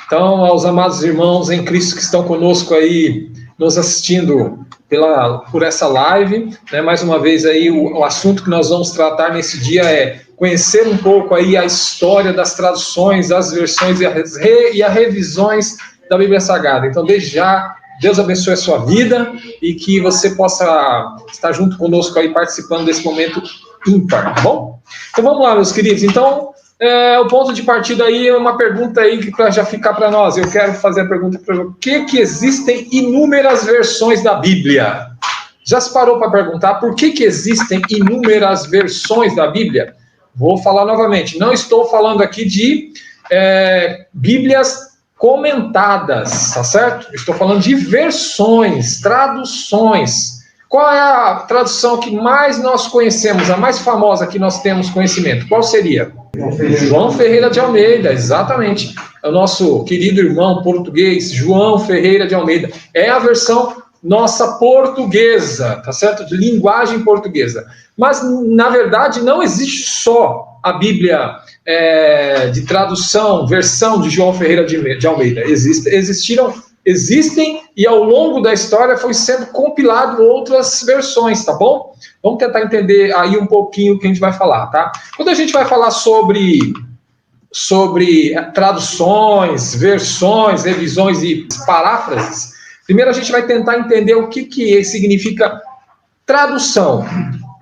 Então, aos amados irmãos em Cristo que estão conosco aí, nos assistindo por essa live, né? Mais uma vez aí o assunto que nós vamos tratar nesse dia é conhecer um pouco aí a história das traduções, das versões e as revisões da Bíblia Sagrada. Então, desde já, Deus abençoe a sua vida e que você possa estar junto conosco aí participando desse momento ímpar, tá bom? Então vamos lá, meus queridos. Então, o ponto de partida aí é uma pergunta aí que para já ficar para nós. Eu quero fazer a pergunta para o que existem inúmeras versões da Bíblia? Já se parou para perguntar por que existem inúmeras versões da Bíblia? Vou falar novamente. Não estou falando aqui de Bíblias comentadas, tá certo? Estou falando de versões, traduções. Qual é a tradução que mais nós conhecemos, a mais famosa que nós temos conhecimento? Qual seria? João Ferreira de Almeida, exatamente. É o nosso querido irmão português, João Ferreira de Almeida. É a versão nossa portuguesa, tá certo? De linguagem portuguesa. Mas, na verdade, não existe só a Bíblia de tradução, versão de João Ferreira de Almeida. Existem e ao longo da história foi sendo compilado outras versões, tá bom? Vamos tentar entender aí um pouquinho o que a gente vai falar, tá? Quando a gente vai falar sobre traduções, versões, revisões e paráfrases, primeiro a gente vai tentar entender o que significa tradução.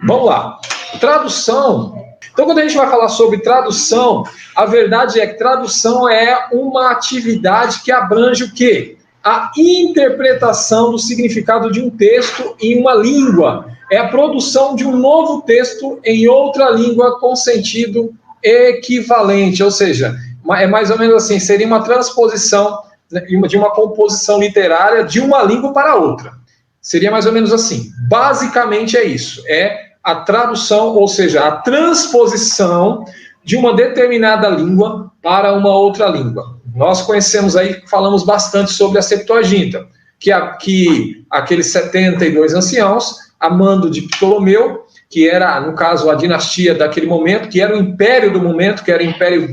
Vamos lá. Tradução. Então, quando a gente vai falar sobre tradução, a verdade é que tradução é uma atividade que abrange o quê? A interpretação do significado de um texto em uma língua. É a produção de um novo texto em outra língua com sentido equivalente. Ou seja, é mais ou menos assim, seria uma transposição de uma composição literária de uma língua para outra. Seria mais ou menos assim. Basicamente é isso. É a tradução, ou seja, a transposição de uma determinada língua para uma outra língua. Nós conhecemos aí, falamos bastante sobre a Septuaginta, que aqueles 72 anciãos, a mando de Ptolomeu, que era, no caso, a dinastia daquele momento, que era o império do momento, que era o império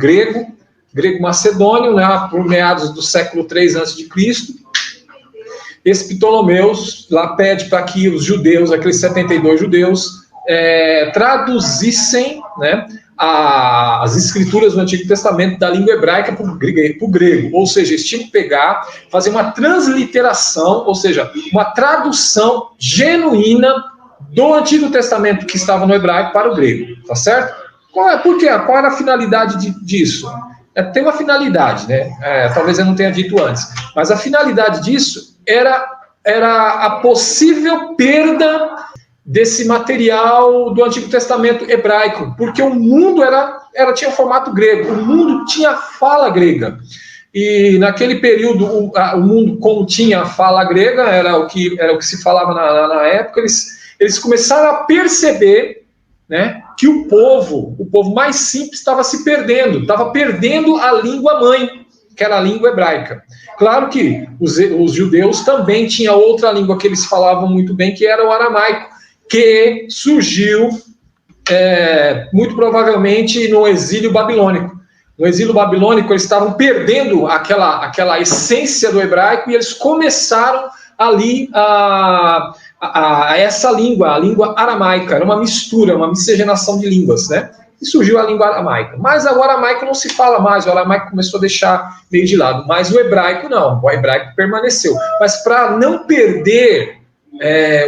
grego-macedônio, né, por meados do século III a.C., esse Ptolomeu lá pede para que os judeus, aqueles 72 judeus, traduzissem, né, as escrituras do Antigo Testamento da língua hebraica para o grego, ou seja, eles tinham que pegar, fazer uma transliteração, ou seja, uma tradução genuína do Antigo Testamento que estava no hebraico para o grego, tá certo? Por quê? Qual era a finalidade disso? Tem uma finalidade, né? Talvez eu não tenha dito antes, mas a finalidade disso era a possível perda desse material do Antigo Testamento hebraico, porque o mundo tinha formato grego, o mundo tinha fala grega. E naquele período, o mundo, como tinha fala grega, era o que se falava na época, eles começaram a perceber, né, que o povo mais simples estava se perdendo, estava perdendo a língua mãe, que era a língua hebraica. Claro que os judeus também tinham outra língua que eles falavam muito bem, que era o aramaico, que surgiu muito provavelmente no exílio babilônico. No exílio babilônico, eles estavam perdendo aquela essência do hebraico e eles começaram ali a essa língua, a língua aramaica. Era uma mistura, uma miscigenação de línguas, né? E surgiu a língua aramaica. Mas agora o aramaico não se fala mais, o aramaico começou a deixar meio de lado. Mas o hebraico não, o hebraico permaneceu. Mas para não perder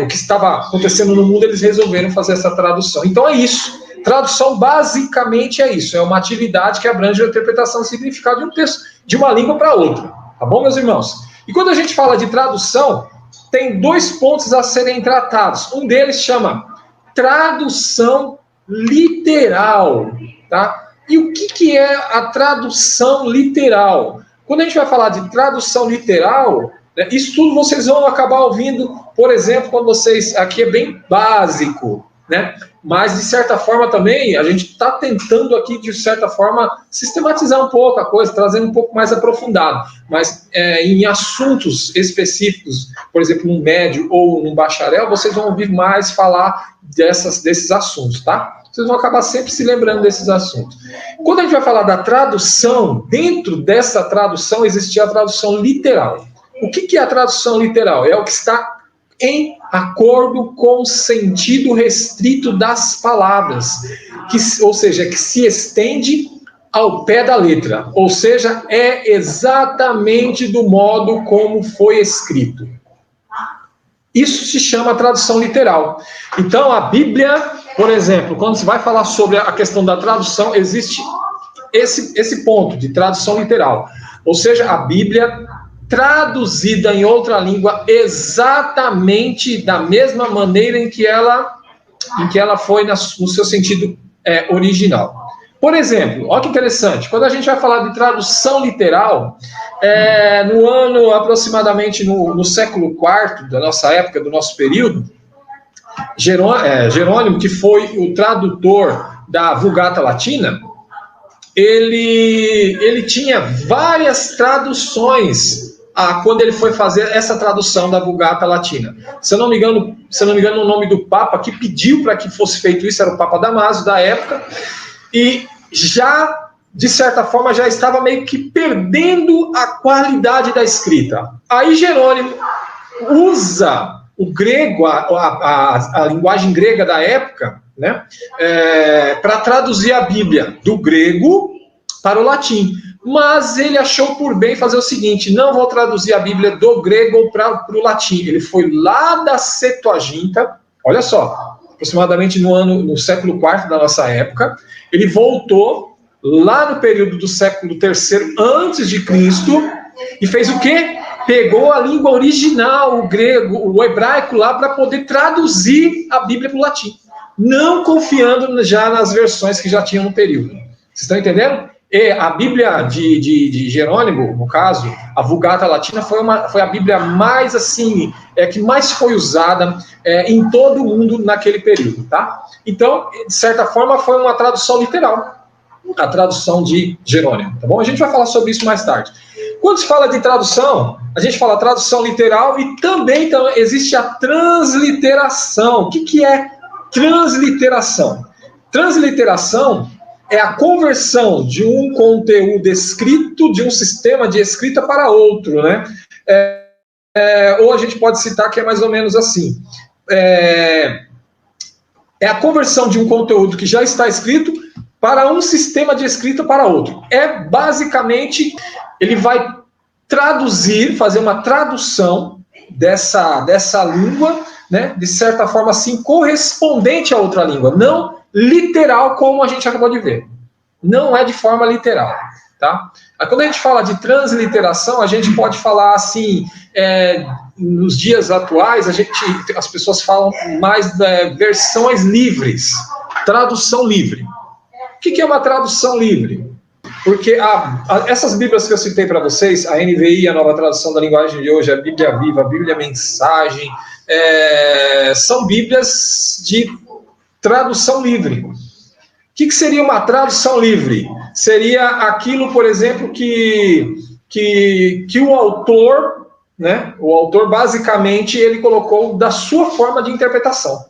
o que estava acontecendo no mundo, eles resolveram fazer essa tradução. Então é isso. Tradução basicamente é isso. É uma atividade que abrange a interpretação do significado de um texto, de uma língua para outra. Tá bom, meus irmãos? E quando a gente fala de tradução, tem dois pontos a serem tratados. Um deles chama tradução literal, tá? E o que é a tradução literal? Quando a gente vai falar de tradução literal, né, isso tudo vocês vão acabar ouvindo, por exemplo, quando vocês... Aqui é bem básico, né? Mas, de certa forma, também, a gente está tentando aqui, de certa forma, sistematizar um pouco a coisa, trazendo um pouco mais aprofundado. Mas, em assuntos específicos, por exemplo, num médio ou num bacharel, vocês vão ouvir mais falar desses assuntos, tá? Vocês vão acabar sempre se lembrando desses assuntos. Quando a gente vai falar da tradução, dentro dessa tradução existia a tradução literal. O que é a tradução literal? É o que está em acordo com o sentido restrito das palavras, ou seja, que se estende ao pé da letra, ou seja, é exatamente do modo como foi escrito. Isso se chama tradução literal. Então, a Bíblia, por exemplo, quando se vai falar sobre a questão da tradução, existe esse ponto de tradução literal. Ou seja, a Bíblia traduzida em outra língua exatamente da mesma maneira em que ela foi no seu sentido original. Por exemplo, olha que interessante, quando a gente vai falar de tradução literal, no ano aproximadamente no século IV da nossa época, do nosso período, Jerônimo, que foi o tradutor da Vulgata Latina, ele tinha várias traduções quando ele foi fazer essa tradução da Vulgata Latina. Se eu não me engano, o nome do Papa que pediu para que fosse feito isso era o Papa Damásio da época, e já, de certa forma, já estava meio que perdendo a qualidade da escrita. Aí Jerônimo usa o grego, a linguagem grega da época, né, para traduzir a Bíblia do grego para o latim. Mas ele achou por bem fazer o seguinte: não vou traduzir a Bíblia do grego para o latim. Ele foi lá da Septuaginta, olha só, aproximadamente no século IV da nossa época, ele voltou lá no período do século III antes de Cristo e fez o quê? Pegou a língua original, o grego, o hebraico lá, para poder traduzir a Bíblia para o latim, não confiando já nas versões que já tinham no período. Vocês estão entendendo? E a Bíblia de Jerônimo, no caso, a Vulgata Latina, foi a Bíblia mais assim, que mais foi usada em todo o mundo naquele período, tá? Então, de certa forma, foi uma tradução literal, a tradução de Jerônimo, tá bom? A gente vai falar sobre isso mais tarde. Quando se fala de tradução, a gente fala tradução literal e também então, existe a transliteração. O que é transliteração? Transliteração é a conversão de um conteúdo escrito, de um sistema de escrita para outro, né? Ou a gente pode citar que é mais ou menos assim. É a conversão de um conteúdo que já está escrito para um sistema de escrita para outro. Basicamente, ele vai traduzir, fazer uma tradução dessa língua, né? De certa forma, assim, correspondente a outra língua, não literal, como a gente acabou de ver. Não é de forma literal, tá? Quando a gente fala de transliteração, a gente pode falar assim, nos dias atuais, as pessoas falam mais de versões livres, tradução livre. O que é uma tradução livre? Porque essas Bíblias que eu citei para vocês, a NVI, a Nova Tradução da Linguagem de Hoje, a Bíblia Viva, a Bíblia Mensagem, são Bíblias de tradução livre. O que seria uma tradução livre? Seria aquilo, por exemplo, que o autor, né? O autor basicamente ele colocou da sua forma de interpretação.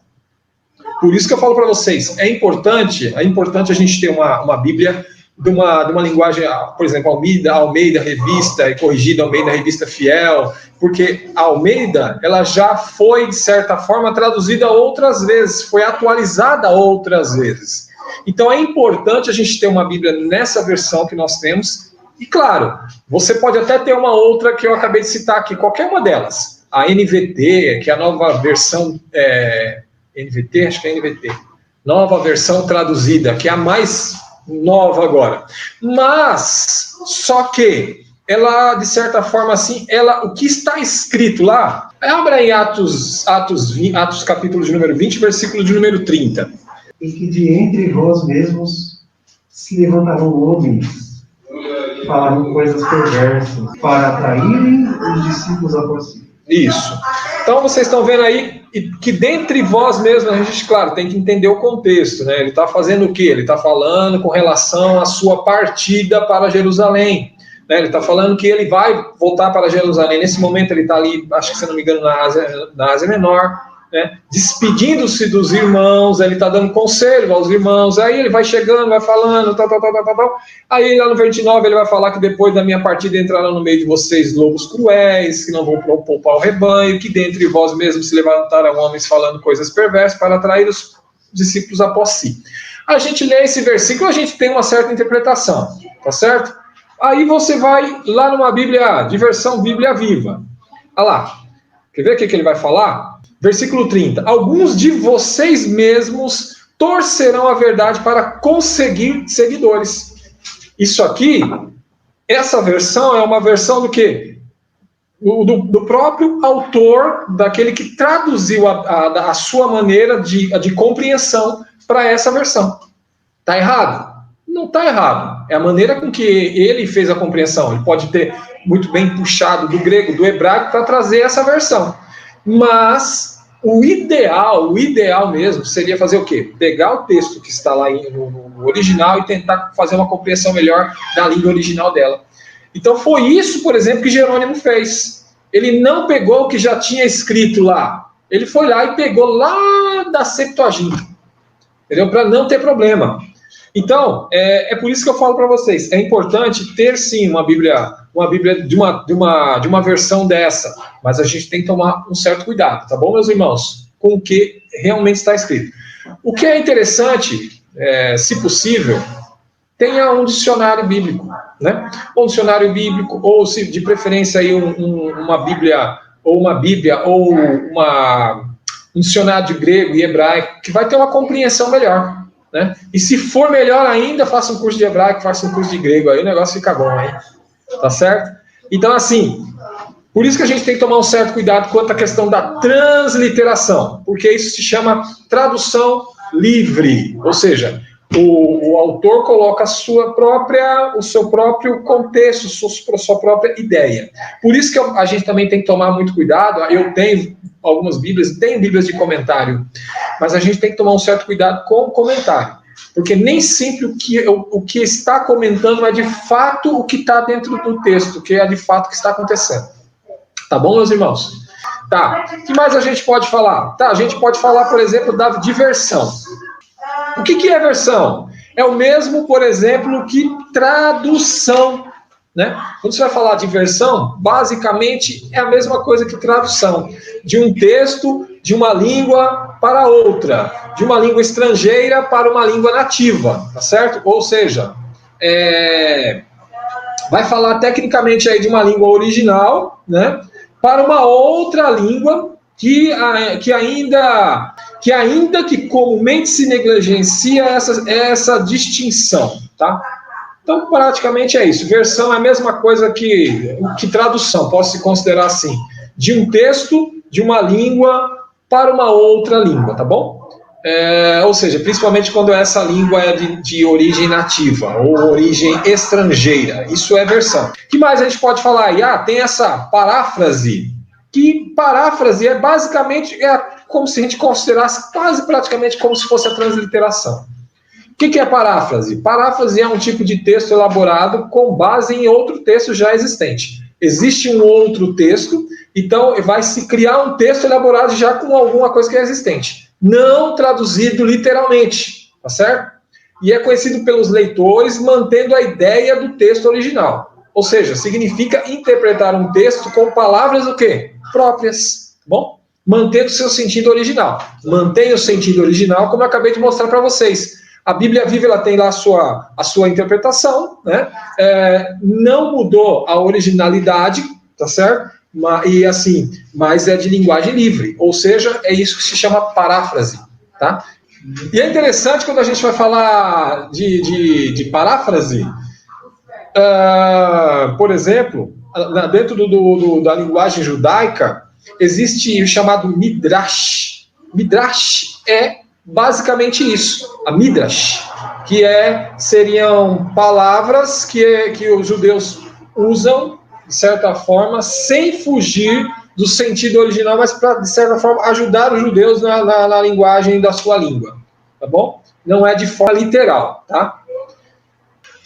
Por isso que eu falo para vocês, é importante a gente ter uma Bíblia de uma linguagem, por exemplo, Almeida Revista e Corrigida, Almeida Revista Fiel, porque a Almeida, ela já foi, de certa forma, traduzida outras vezes, foi atualizada outras vezes. Então é importante a gente ter uma Bíblia nessa versão que nós temos, e claro, você pode até ter uma outra que eu acabei de citar aqui, qualquer uma delas, a NVT, que é a nova versão, NVT, acho que é NVT, nova versão traduzida, que é a mais nova agora. Mas, só que, ela, de certa forma, assim, o que está escrito lá, abra em Atos capítulo de número 20, versículo de número 30. E que de entre vós mesmos se levantarão homens, falarão coisas perversas, para atraírem os discípulos após si. Isso. Então, vocês estão vendo aí que dentre vós mesmos, a gente, claro, tem que entender o contexto, né? Ele está fazendo o quê? Ele está falando com relação à sua partida para Jerusalém. Né? Ele está falando que ele vai voltar para Jerusalém. Nesse momento ele está ali, acho que se não me engano, na Ásia Menor. né, despedindo-se dos irmãos, ele está dando conselho aos irmãos, aí ele vai chegando, vai falando, tal. Aí lá no 29 ele vai falar que depois da minha partida entrarão no meio de vocês lobos cruéis, que não vão poupar o rebanho, que dentre vós mesmos se levantarão homens falando coisas perversas para atrair os discípulos após si. A gente lê esse versículo, a gente tem uma certa interpretação, tá certo? Aí você vai lá numa Bíblia, de versão Bíblia Viva. Olha lá, quer ver o que ele vai falar? Versículo 30. Alguns de vocês mesmos torcerão a verdade para conseguir seguidores. Isso aqui, essa versão é uma versão do quê? Do próprio autor, daquele que traduziu a sua maneira de compreensão para essa versão. Está errado? Não está errado. É a maneira com que ele fez a compreensão. Ele pode ter muito bem puxado do grego, do hebraico, para trazer essa versão. Mas o ideal mesmo seria fazer o quê? Pegar o texto que está lá no original e tentar fazer uma compreensão melhor da língua original dela. Então foi isso, por exemplo, que Jerônimo fez. Ele não pegou o que já tinha escrito lá. Ele foi lá e pegou lá da Septuaginta. Entendeu? Para não ter problema. Então, é por isso que eu falo para vocês, é importante ter sim uma Bíblia de uma versão dessa, mas a gente tem que tomar um certo cuidado, tá bom, meus irmãos? Com o que realmente está escrito. O que é interessante, se possível, tenha um dicionário bíblico, né? Um dicionário bíblico, ou se de preferência aí uma Bíblia, ou um dicionário de grego e hebraico, que vai ter uma compreensão melhor. Né? E se for melhor ainda, faça um curso de hebraico, faça um curso de grego, aí o negócio fica bom, hein? Tá certo? Então, assim, por isso que a gente tem que tomar um certo cuidado quanto à questão da transliteração, porque isso se chama tradução livre, ou seja, o autor coloca o seu próprio contexto, sua própria ideia. Por isso que a gente também tem que tomar muito cuidado. Eu tenho algumas Bíblias, tenho Bíblias de comentário, mas a gente tem que tomar um certo cuidado com o comentário, porque nem sempre o que está comentando é de fato o que está dentro do texto, que é de fato o que está acontecendo. Tá bom, meus irmãos? Tá. O que mais a gente pode falar? Tá, a gente pode falar, por exemplo, da diversão. O que é versão? É o mesmo, por exemplo, que tradução, né? Quando você vai falar de versão, basicamente é a mesma coisa que tradução. De um texto, de uma língua para outra. De uma língua estrangeira para uma língua nativa, tá certo? Ou seja, vai falar tecnicamente aí de uma língua original, né? Para uma outra língua que ainda que comumente se negligencia essa distinção, tá? Então, praticamente é isso. Versão é a mesma coisa que tradução, pode se considerar assim, de um texto, de uma língua para uma outra língua, tá bom? Ou seja, principalmente quando essa língua é de origem nativa ou origem estrangeira. Isso é versão. O que mais a gente pode falar aí? Tem essa paráfrase, que paráfrase é basicamente como se a gente considerasse quase praticamente como se fosse a transliteração. O que é paráfrase? Paráfrase é um tipo de texto elaborado com base em outro texto já existente. Existe um outro texto, então vai se criar um texto elaborado já com alguma coisa que é existente. Não traduzido literalmente, tá certo? E é conhecido pelos leitores mantendo a ideia do texto original. Ou seja, significa interpretar um texto com palavras o quê? Próprias, tá bom? Mantendo o seu sentido original. Mantenha o sentido original, como eu acabei de mostrar para vocês. A Bíblia Viva ela tem lá a sua interpretação, né? Não mudou a originalidade, tá certo? Mas é de linguagem livre, ou seja, é isso que se chama paráfrase, tá? E é interessante quando a gente vai falar de paráfrase, por exemplo, dentro da linguagem judaica, existe o chamado Midrash. Midrash é basicamente isso, a Midrash, que seriam palavras que os judeus usam, de certa forma, sem fugir do sentido original, mas para, de certa forma, ajudar os judeus na linguagem da sua língua, tá bom? Não é de forma literal, tá?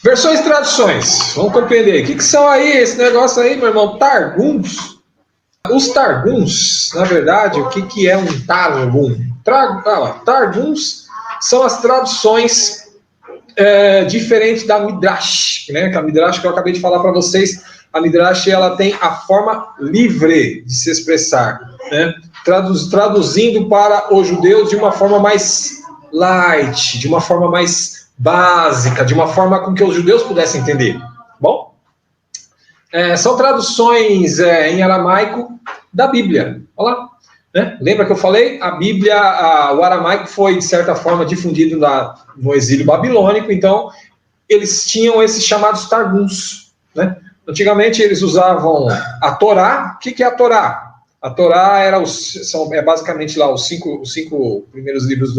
Versões e traduções, vamos compreender. O que são aí, esse negócio aí, meu irmão? Targums. Os Targums, na verdade, o que é um Targum? Targums são as traduções diferentes da Midrash, né? Que a Midrash que eu acabei de falar para vocês, a Midrash ela tem a forma livre de se expressar, né? Traduzindo para os judeus de uma forma mais light, de uma forma mais básica, de uma forma com que os judeus pudessem entender. Bom, são traduções em aramaico da Bíblia. Olha lá. Né? Lembra que eu falei? A Bíblia, o aramaico foi, de certa forma, difundido no exílio babilônico, então eles tinhão esses chamados targums. Né? Antigamente eles usavam a Torá. O que é a Torá? A Torá é basicamente lá os cinco primeiros livros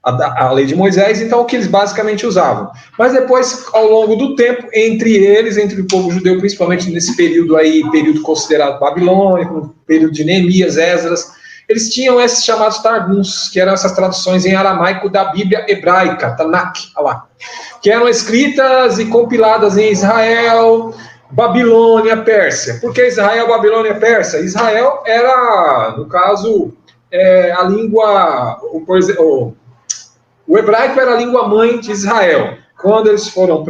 a lei de Moisés, então o que eles basicamente usavam. Mas depois, ao longo do tempo, entre o povo judeu, principalmente nesse período aí, período considerado babilônico, período de Neemias, Esdras, eles tinham esses chamados Targums, que eram essas traduções em aramaico da Bíblia hebraica, Tanakh, que eram escritas e compiladas em Israel, Babilônia, Pérsia. Por que Israel, Babilônia, Pérsia? Israel era, no caso, a língua, o hebraico era a língua mãe de Israel. Quando eles foram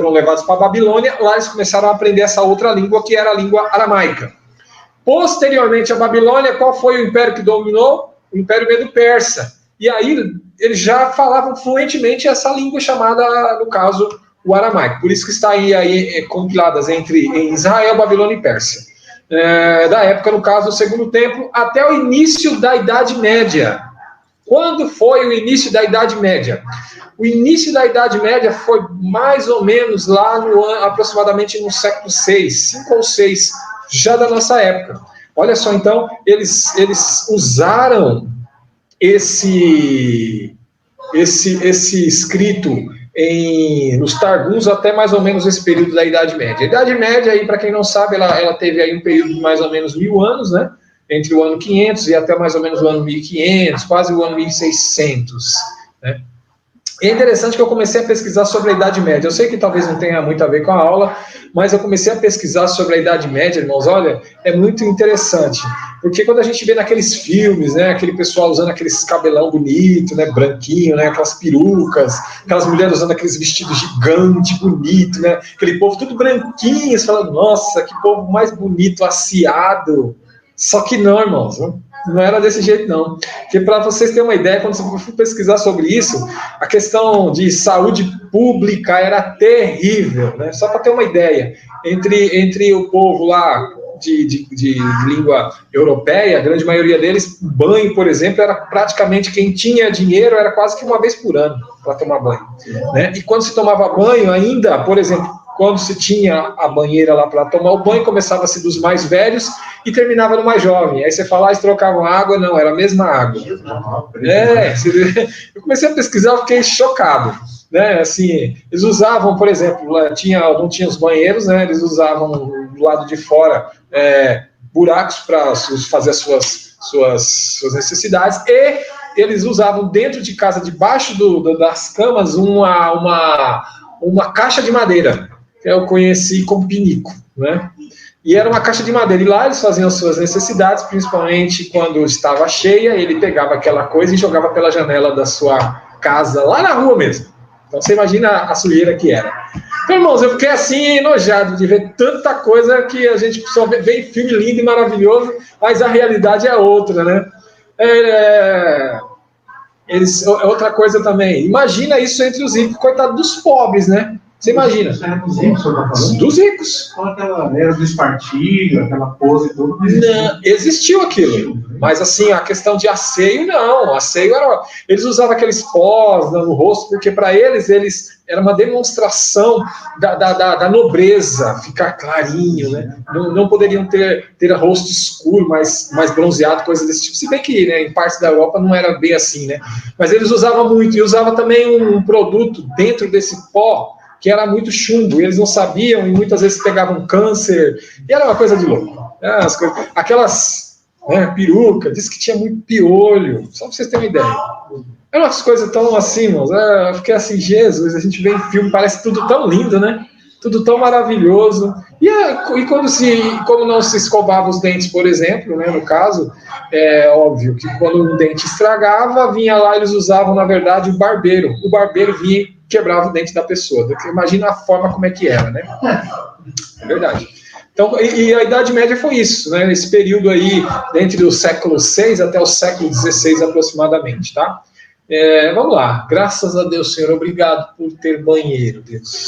levados para a Babilônia, lá eles começaram a aprender essa outra língua, que era a língua aramaica. Posteriormente à Babilônia, qual foi o império que dominou? O Império Medo-Persa. E aí eles já falavam fluentemente essa língua chamada, no caso, o aramaico. Por isso que está aí compiladas em Israel, Babilônia e Pérsia. Da época, no caso, do Segundo Templo, até o início da Idade Média. Quando foi o início da Idade Média? O início da Idade Média foi mais ou menos lá aproximadamente no século VI, 5 ou 6, já da nossa época. Olha só, então, eles usaram esse escrito nos Targums até mais ou menos esse período da Idade Média. A Idade Média, aí, para quem não sabe, ela teve aí um período de mais ou menos 1000 anos, né? Entre o ano 500 e até mais ou menos o ano 1500, quase o ano 1600. Né? E é interessante que eu comecei a pesquisar sobre a Idade Média. Eu sei que talvez não tenha muito a ver com a aula, mas eu comecei a pesquisar sobre a Idade Média, irmãos. Olha, é muito interessante. Porque quando a gente vê naqueles filmes, né, aquele pessoal usando aqueles cabelão bonito, né, branquinho, né, aquelas perucas, aquelas mulheres usando aqueles vestidos gigantes, bonito, né, aquele povo tudo branquinho, você fala, nossa, que povo mais bonito, aciado. Só que não, irmãos, não era desse jeito, não. Porque para vocês terem uma ideia, quando você for pesquisar sobre isso, a questão de saúde pública era terrível, né? Só para ter uma ideia, entre o povo lá de língua europeia, a grande maioria deles, banho, por exemplo, era praticamente quem tinha dinheiro, era quase que uma vez por ano para tomar banho. Né? E quando se tomava banho ainda, por exemplo, quando se tinha a banheira lá para tomar o banho, começava-se dos mais velhos e terminava no mais jovem. Aí você fala, eles trocavam água, não, era a mesma água. Eu comecei a pesquisar, eu fiquei chocado. Né? Assim, eles usavam, por exemplo, não tinha os banheiros, né? Eles usavam do lado de fora buracos para fazer as suas necessidades, e eles usavam dentro de casa, debaixo das camas, uma caixa de madeira, que eu conheci como pinico, né? E era uma caixa de madeira, e lá eles faziam as suas necessidades, principalmente quando estava cheia, ele pegava aquela coisa e jogava pela janela da sua casa, lá na rua mesmo. Então você imagina a sujeira que era. Então, irmãos, eu fiquei assim enojado de ver tanta coisa que a gente só vê em filme lindo e maravilhoso, mas a realidade é outra, né? Outra coisa também, imagina isso entre os ricos, coitado dos pobres, né? Você imagina? Dos ricos, você tá falando? Dos ricos. Aquela era do espartilho, aquela pose toda. Não, existiu aquilo. Mas assim, a questão de asseio, não. Asseio era. Eles usavam aqueles pós no rosto, porque para eles era uma demonstração da nobreza, ficar clarinho, né? Não poderiam ter rosto escuro, mais bronzeado, coisas desse tipo. Se bem que, né, em partes da Europa não era bem assim, né? Mas eles usavam muito. E usavam também um produto dentro desse pó, que era muito chumbo, eles não sabiam, e muitas vezes pegavam câncer, e era uma coisa de louco. Aquelas perucas, diz que tinha muito piolho, só para vocês terem uma ideia. Eram umas coisas tão assim, irmãos, eu fiquei assim, Jesus, a gente vê em filme, parece tudo tão lindo, né? tudo tão maravilhoso. E como não se escovava os dentes, por exemplo, né, no caso, é óbvio que quando um dente estragava, vinha lá, eles usavam, na verdade, o barbeiro. O barbeiro vinha e quebrava o dente da pessoa. Imagina a forma como é que era, né? É verdade. Então, e a Idade Média foi isso, né? Nesse período aí, entre o século VI até o século XVI aproximadamente, tá? Vamos lá. Graças a Deus, Senhor. Obrigado por ter banheiro, Deus.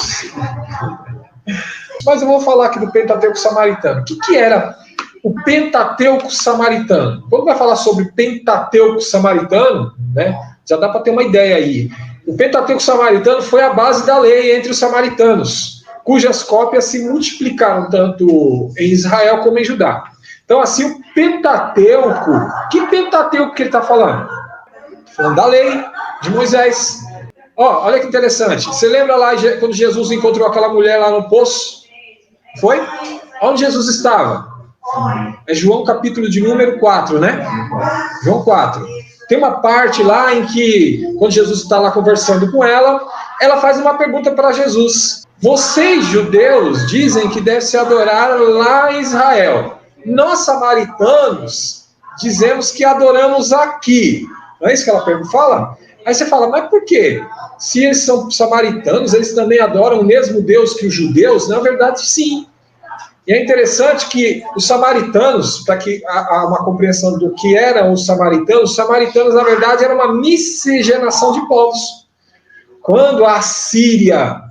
Mas eu vou falar aqui do Pentateuco Samaritano. O que era o Pentateuco Samaritano? Quando vai falar sobre Pentateuco Samaritano, né, já dá para ter uma ideia aí. O Pentateuco Samaritano foi a base da lei entre os samaritanos, cujas cópias se multiplicaram tanto em Israel como em Judá. Então, assim, o Pentateuco, que Pentateuco que ele está falando? Falando da lei de Moisés. Olha que interessante. Você lembra lá quando Jesus encontrou aquela mulher lá no poço? Foi? Onde Jesus estava? É João capítulo de número 4, né? João 4. Tem uma parte lá em que, quando Jesus está lá conversando com ela, ela faz uma pergunta para Jesus. Vocês, judeus, dizem que deve se adorar lá em Israel. Nós, samaritanos, dizemos que adoramos aqui. Não é isso que ela fala? Aí você fala, mas por quê? Se eles são samaritanos, eles também adoram o mesmo Deus que os judeus? Na verdade, sim. E é interessante que os samaritanos, para que há uma compreensão do que eram os samaritanos, na verdade, era uma miscigenação de povos. Quando a Síria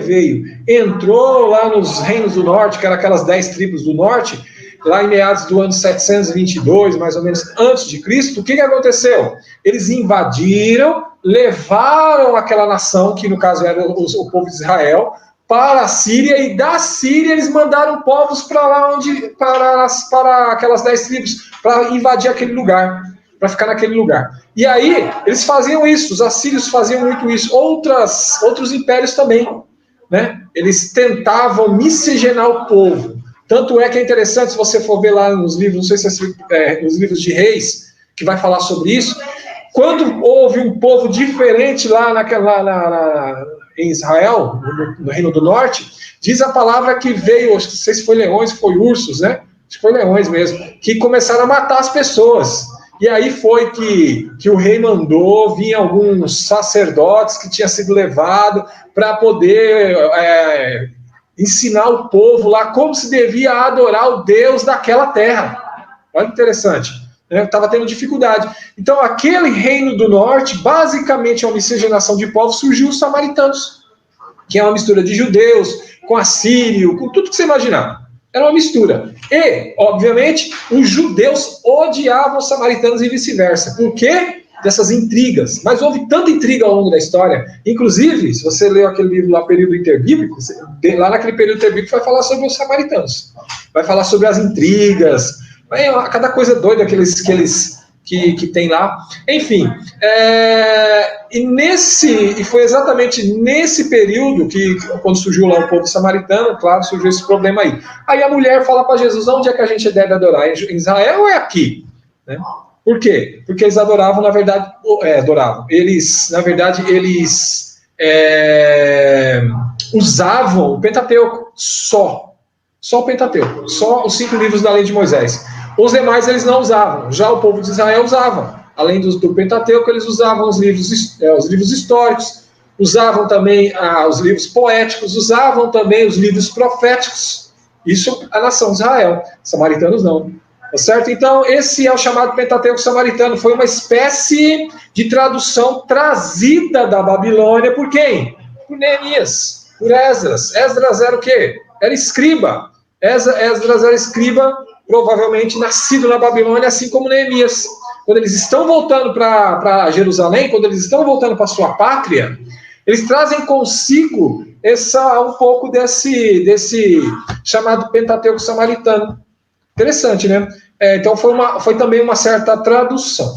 veio, entrou lá nos reinos do norte, que eram aquelas 10 tribos do norte, lá em meados do ano 722, mais ou menos antes de Cristo, o que aconteceu? Eles invadiram, levaram aquela nação, que no caso era o povo de Israel, para a Síria, e da Síria eles mandaram povos para lá, para aquelas 10 tribos, para invadir aquele lugar, para ficar naquele lugar. E aí, eles faziam isso, os assírios faziam muito isso, outros impérios também, né? Eles tentavam miscigenar o povo. Tanto é que é interessante, se você for ver lá nos livros, não sei se nos livros de Reis, que vai falar sobre isso, quando houve um povo diferente lá em Israel, no Reino do Norte, diz a palavra que veio, não sei se foi leões, foi ursos, né? Acho que foi leões mesmo, que começaram a matar as pessoas. E aí foi que o rei mandou vir alguns sacerdotes que tinham sido levados para poder ensinar o povo lá como se devia adorar o Deus daquela terra. Olha que interessante. Estava tendo dificuldade. Então, aquele reino do norte, basicamente é uma miscigenação de povos, surgiu os samaritanos, que é uma mistura de judeus, com assírio, com tudo que você imaginar. Era uma mistura. E, obviamente, os judeus odiavam os samaritanos e vice-versa. Por quê? Dessas intrigas. Mas houve tanta intriga ao longo da história. Inclusive, se você leu aquele livro lá, Período Interbíblico, lá naquele período interbíblico vai falar sobre os samaritanos. Vai falar sobre as intrigas, cada coisa doida que tem lá. Enfim, e foi exatamente nesse período que, quando surgiu lá o povo samaritano, claro, surgiu esse problema aí. Aí a mulher fala para Jesus, onde é que a gente deve adorar? Em Israel ou é aqui? Né? Por quê? Porque eles adoravam, na verdade, usavam o Pentateuco, só o Pentateuco, só os 5 livros da lei de Moisés. Os demais eles não usavam, já o povo de Israel usava. Além do Pentateuco, eles usavam os livros históricos, usavam também os livros poéticos, usavam também os livros proféticos. Isso a nação de Israel, os samaritanos não. Tá certo? Então, esse é o chamado Pentateuco Samaritano. Foi uma espécie de tradução trazida da Babilônia por quem? Por Neemias, por Esdras. Esdras era o quê? Era escriba. Esdras era escriba, provavelmente nascido na Babilônia, assim como Neemias. Quando eles estão voltando para Jerusalém, quando eles estão voltando para sua pátria, eles trazem consigo um pouco desse chamado Pentateuco Samaritano. Interessante, né? Então foi também uma certa tradução.